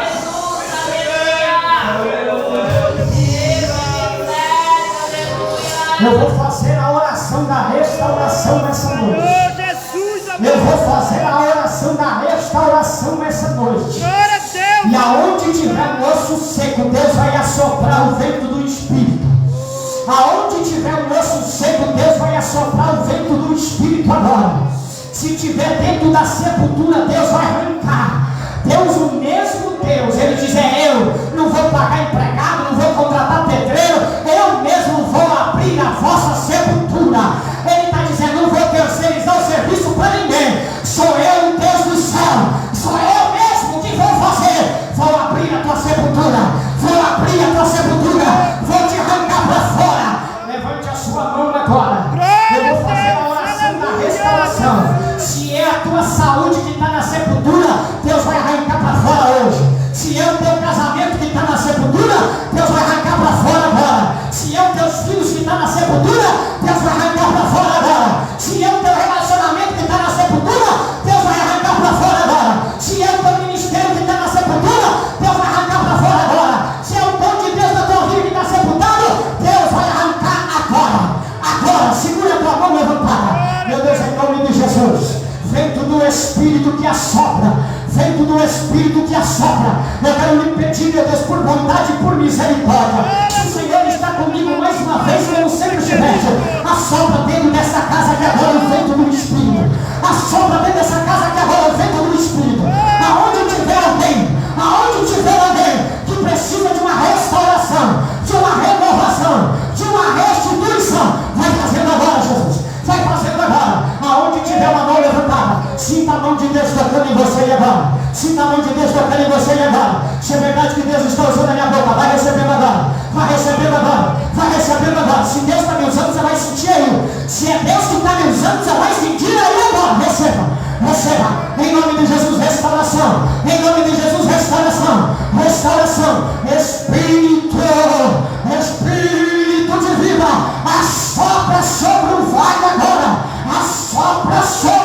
[SPEAKER 1] Eu vou fazer a oração da restauração nessa noite.
[SPEAKER 3] Oh, Jesus, amém!
[SPEAKER 1] Eu vou fazer a oração da restauração nessa noite.
[SPEAKER 3] Glória a Deus!
[SPEAKER 1] E aonde tiver um osso seco, Deus vai assoprar o vento do Espírito. Aonde tiver um osso seco, Deus vai assoprar o vento do Espírito agora. Se tiver dentro da sepultura, Deus vai arrancar. Deus, o mesmo Deus, Ele diz: eu não vou pagar empregado, não vou contratar pedreiro, eu mesmo vou abrir a vossa sepultura. Ele está dizendo: não vou terceirizar o serviço para ninguém, sou eu o Deus do céu, sou eu mesmo que vou fazer. Vou abrir a tua sepultura, vou abrir a tua sepultura, vou te arrancar para fora. Levante a sua mão agora. Eu vou fazer a oração da restauração. Se é a tua saúde que está na sepultura, Deus vai arrancar para fora hoje. Se é o teu casamento que está na sepultura, Deus vai arrancar para fora agora. Se é os teus filhos que estão na sepultura, Deus vai arrancar para fora agora. Se é o teu relacionamento que está na sepultura, Deus vai arrancar para fora agora. Se é o teu ministério que está na sepultura, Deus vai arrancar para fora agora. Se é o dom de Deus na tua vida que está sepultado, Deus vai arrancar agora. Agora, segura a tua mão levantada. Meu Deus, em nome de Jesus, vento do Espírito que assopra, vento do Espírito que assopra, eu quero lhe pedir, meu Deus, por bondade e por misericórdia, se o Senhor está comigo mais uma vez, como sempre estiveste, assopra dentro dessa casa que agora o vento do Espírito, assopra dentro dessa casa que agora o vento do Espírito, aonde tiver alguém que precisa de uma restauração, de uma renovação, de uma restituição, vai fazendo agora, Jesus, vai fazendo agora. Aonde tiver uma mão levantada, sinta a mão de Deus tocando em você e agora. Sinta a mão de Deus tocando em você e agora. Se é verdade que Deus está usando a minha boca, vai recebendo agora. Vai recebendo agora. Vai recebendo agora. Se Deus está me usando, você vai sentir aí. Se é Deus que está me usando, você vai sentir aí agora. Receba. Receba. Em nome de Jesus, restauração. Em nome de Jesus, restauração. Restauração. Espírito. Espírito de vida. Assopra sobre o vale agora. Assopra sobre